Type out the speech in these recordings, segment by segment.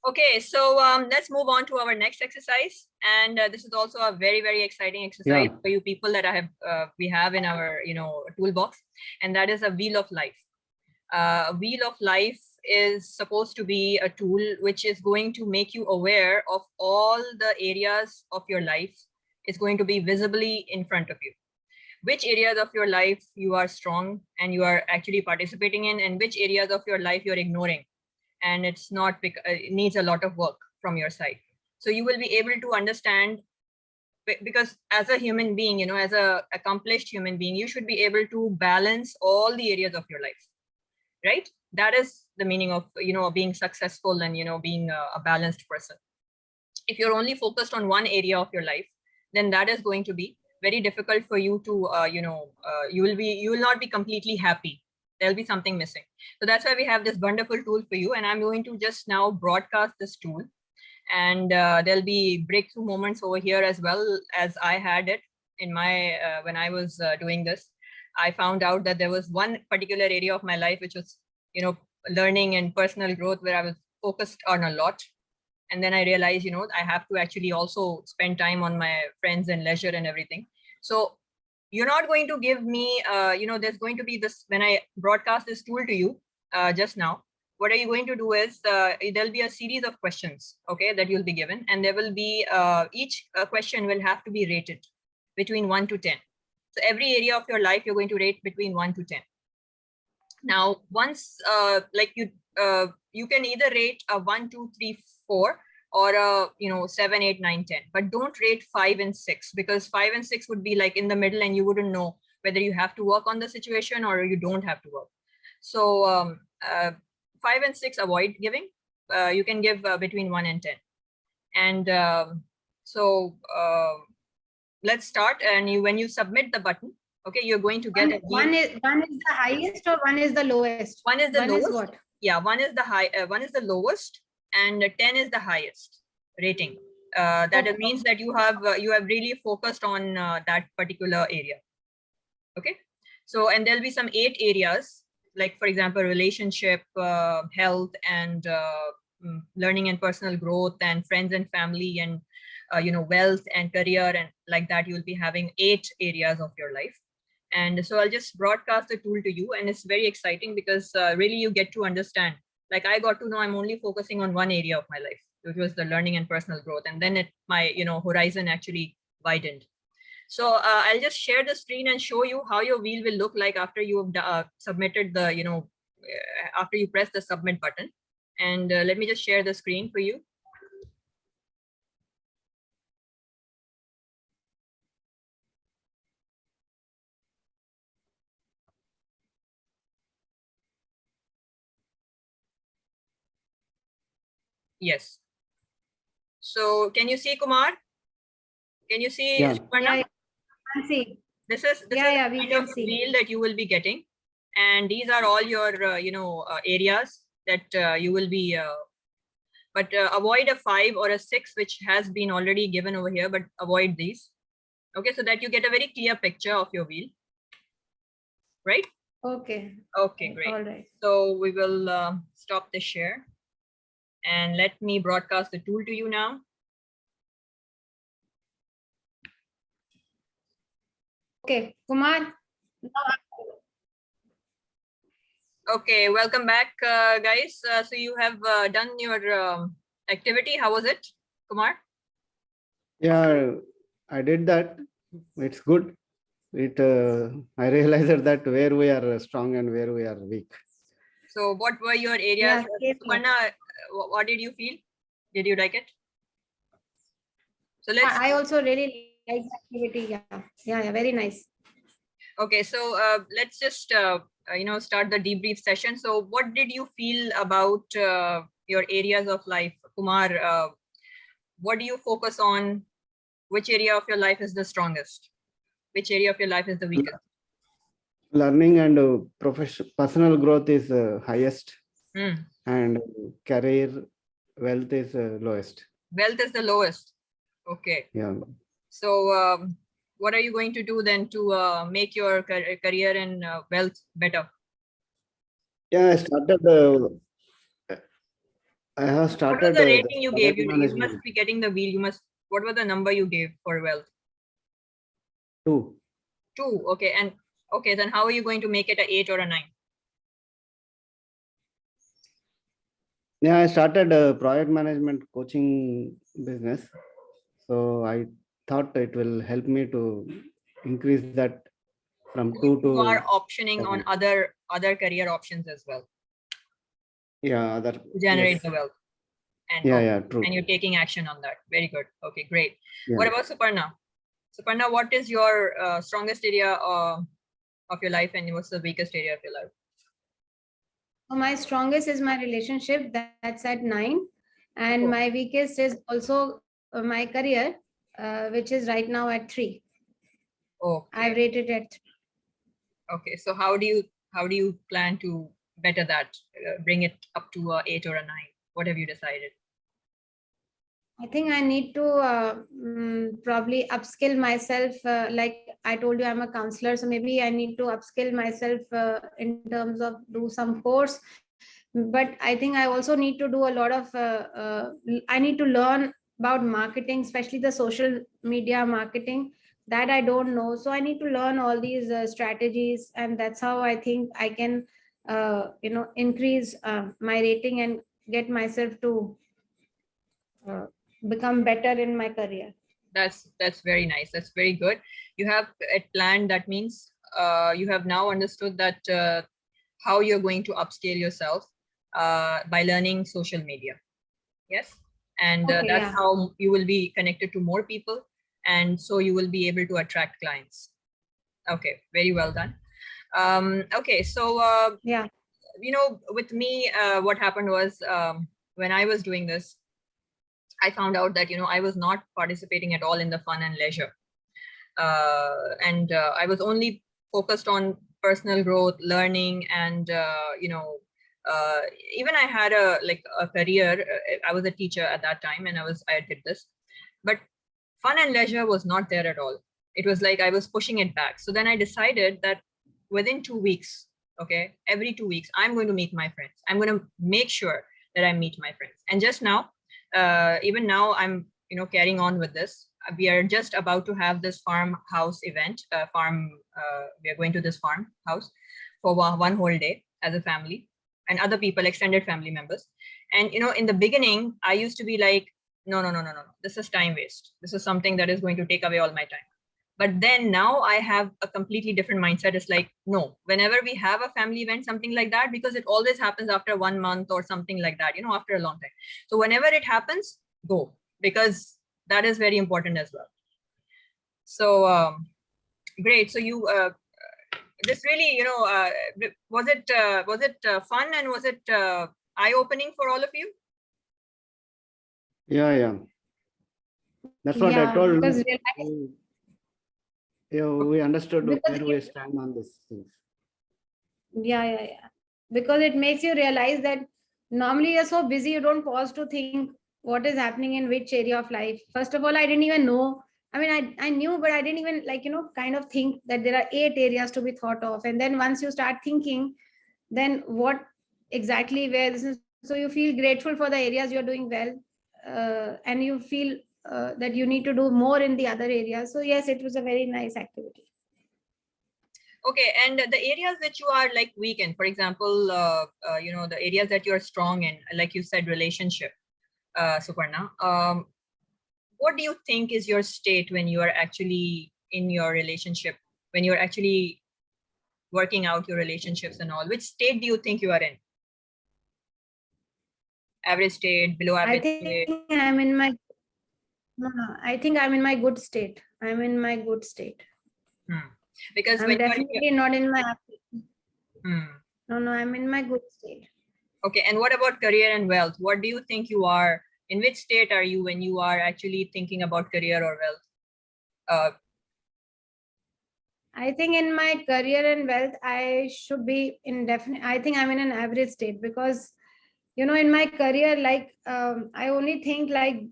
Okay, so let's move on to our next exercise, and this is also a very exciting exercise for you people that we have in our toolbox, and that is a wheel of life. Wheel of life is supposed to be a tool which is going to make you aware of all the areas of your life. It's going to be visibly in front of you. Which areas of your life you are strong and you are actually participating in, and which areas of your life you're ignoring, and it's not it needs a lot of work from your side. So you will be able to understand, because as a human being, as a accomplished human being, you should be able to balance all the areas of your life, right? That is the meaning of being successful and being a balanced person. If you're only focused on one area of your life, then that is going to be very difficult for you to you will not be completely happy. There'll be something missing. So that's why we have this wonderful tool for you, and I'm going to just now broadcast this tool, and there'll be breakthrough moments over here as well, as I had it in my when I was doing this. I found out that there was one particular area of my life which was learning and personal growth, where I was focused on a lot. And then I realized, I have to actually also spend time on my friends and leisure and everything. So you're not going to give me, there's going to be this, when I broadcast this tool to you just now, what are you going to do is there'll be a series of questions, okay, that you'll be given. And there will be, each question will have to be rated between 1 to 10. So every area of your life, you're going to rate between 1 to 10. Now, once you can either rate a 1, 2, 3, 4, or a 7, 8, 9, 10, but don't rate 5 and 6, because 5 and 6 would be like in the middle, and you wouldn't know whether you have to work on the situation or you don't have to work. So 5 and 6 avoid giving. You can give between 1 and 10. And let's start. And when you submit the button, okay, you're going to get one is the highest or one is the lowest? One is the lowest. Is what? Yeah, one is the high. One is the lowest, and 10 is the highest rating. That means that you have really focused on that particular area. Okay, so and there'll be some 8 areas, like for example, relationship, health, and learning and personal growth, and friends and family, and wealth and career, and like that. You'll be having 8 areas of your life. And so I'll just broadcast the tool to you, and it's very exciting because really you get to understand. Like I got to know I'm only focusing on one area of my life, which was the learning and personal growth, and then my horizon actually widened. So I'll just share the screen and show you how your wheel will look like after you have submitted the after you press the submit button. And let me just share the screen for you. Yes. So can you see, Kumar? Can you see? Yeah, I can see. This is the kind of wheel that you will be getting, and these are all your areas that you will be. But avoid a 5 or a 6, which has been already given over here. But avoid these. Okay, so that you get a very clear picture of your wheel. Right? Okay. Okay, great. All right. So we will stop the share, and let me broadcast the tool to you now. Okay, Kumar. Okay, welcome back, guys. So you have done your activity. How was it, Kumar? Yeah, I did that. It's good. I realized that where we are strong and where we are weak. So what were your areas? Yeah, Suparna, what did you feel? Did you like it? So let's. I also really like the activity. Yeah, very nice. Okay, so let's just start the debrief session. So what did you feel about your areas of life, Kumar? What do you focus on? Which area of your life is the strongest? Which area of your life is the weakest? Learning and personal growth is highest, Mm. and career wealth is lowest. Wealth is the lowest. Okay. Yeah. So what are you going to do then to make your career and wealth better? Yeah, I started I have What was started the rating you gave? project You must management be getting the wheel. What was the number you gave for wealth? 2. 2. Okay. And okay, then how are you going to make it an 8 or a 9? Yeah, I started a project management coaching business. So I thought it will help me to increase that from 2 You are to optioning on 7. other career options as well Yeah, to generate yes. the wealth. And Yeah, okay, yeah, true. and you're taking action on that. Very good. Okay, great. Yeah. What about Suparna? Suparna, what is your strongest area of your life, and what's the weakest area of your life? So my strongest is my relationship. That's at 9, and Oh. my weakest is also my career, which is right now at 3. Okay. I've rated at 3. Okay. So how do you plan to better that, bring it up to a 8 or a 9? What have you decided? I think I need to probably upskill myself. Like I told you, I'm a counselor, so maybe I need to upskill myself in terms of do some course. But I think I also need to do a lot of. I need to learn about marketing, especially the social media marketing that I don't know. So I need to learn all these strategies, and that's how I think I can, increase my rating and get myself to uh, become better in my career. That's very nice. That's very good. You have a plan. That means you have now understood that how you're going to upscale yourself by learning social media. Yes. And Okay, that's yeah. how you will be connected to more people, and so you will be able to attract clients. Okay, very well done. Okay, so Yeah. with me, what happened was, when I was doing this, I found out that I was not participating at all in the fun and leisure, and I was only focused on personal growth, learning, and uh, even I had a career. I was a teacher at that time, and I did this, but fun and leisure was not there at all. It was like I was pushing it back. So then I decided that within 2 weeks, okay, every 2 weeks, I'm going to meet my friends. I'm going to make sure that I meet my friends. And just now, even now, I'm carrying on with this. We are just about to have this farmhouse event. We are going to this farmhouse for one whole day as a family, and other people, extended family members. And in the beginning, I used to be like, no, no, no, no, no, no, this is time waste. This is something that is going to take away all my time. But then now I have a completely different mindset. It's like, no, whenever we have a family event, something like that, because it always happens after 1 month or something like that, after a long time. So whenever it happens, go, because that is very important as well. So great. So you this really, was it fun, and was it eye-opening for all of you? Yeah. That's what I Yeah, told. because We understood because where we stand on these things. yeah, because it makes you realize that normally you're so busy you don't pause to think what is happening in which area of life. First of all, I didn't even know. I mean, I knew, but I didn't even kind of think that there are 8 areas to be thought of. And then once you start thinking, then what exactly where this is, so you feel grateful for the areas you're doing well, and you feel that you need to do more in the other areas. So yes, it was a very nice activity. Okay, and the areas that you are like weak in, for example, the areas that you are strong in, like you said, relationship, Suparna. What do you think is your state when you are actually in your relationship, when you're actually working out your relationships and all? Which state do you think you are in? Average state, below I average think state? I'm in my no, I think I'm in my good state. I'm in my good state. Because I'm when definitely not in my Hmm. no, I'm in my good state. Okay, and what about career and wealth? What do you think you are? In which state are you when you are actually thinking about career or wealth? I think in my career and wealth, I should be in definite. I think I'm in an average state because, in my career, like I only think like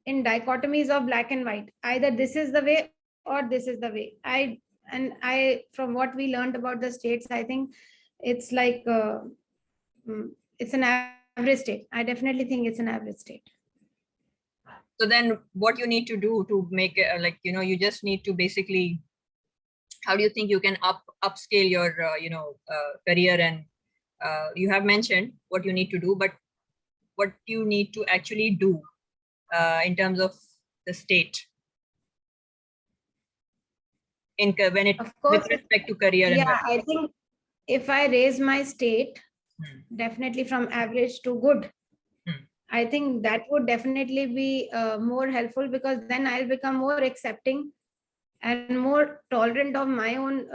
in dichotomies of black and white. Either this is the way or this is the way. From what we learned about the states, I think it's like it's an average average state. I definitely think it's an average state. So then what you need to do to make it like, you just need to basically, how do you think you can upscale your, career? And you have mentioned what you need to do, but what you need to actually do in terms of the state when it, Of course, with respect to career and yeah, wealth? I think if I raise my state, definitely from average to good, I think that would definitely be more helpful, because then I'll become more accepting and more tolerant of my own,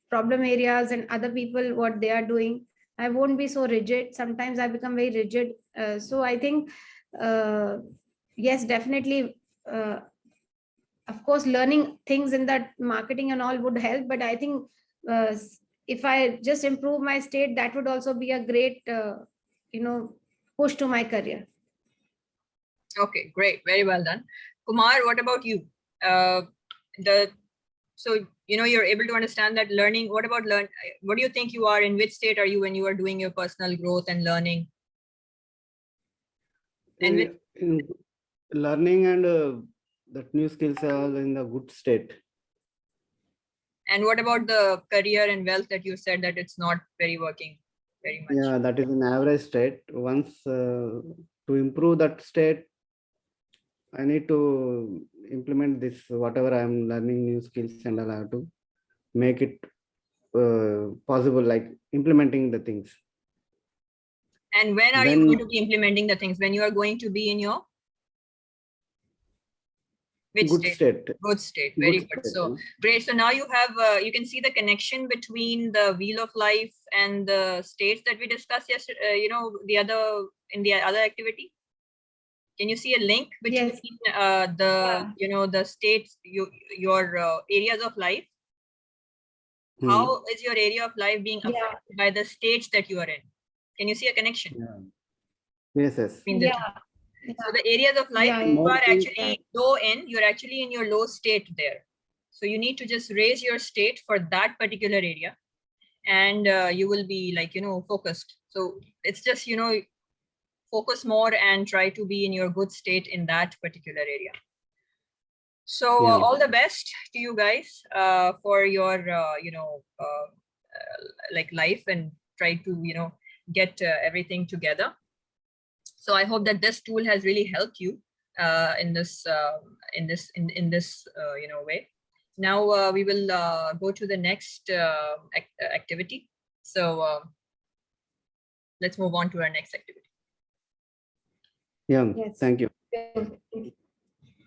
problem areas and other people, what they are doing. I won't be so rigid. Sometimes I become very rigid. So I think, yes, definitely, of course, learning things in that marketing and all would help. But I think if I just improve my state, that would also be a great, push to my career. Okay, great. Very well done. Kumar, what about you? So, you're able to understand that learning. What about what do you think you are in? Which state are you when you are doing your personal growth and learning? And in learning and that new skills are all in the good state. And what about the career and wealth that you said that it's not very working very much? Yeah, that is an average state. Once to improve that state, I need to implement this, whatever I am learning, new skills, and I'll have to make it possible, like implementing the things. And when are you going to be implementing the things? When you are going to be in your which good state? Good state. Very good. So great. So now you have, you can see the connection between the wheel of life and the states that we discussed yesterday, the other activity. Can you see a link between the states, your areas of life? How is your area of life being affected by the states that you are in? Can you see a connection? Yes, yes. So the areas of life you are actually low in, you're actually in your low state there. So you need to just raise your state for that particular area, and you will be like, focused. So it's just, focus more and try to be in your good state in that particular area. So all the best to you guys for your, like life, and try to, get everything together. So I hope that this tool has really helped you in this way. Now we will go to the next activity. So let's move on to our next activity. Yeah, thank you.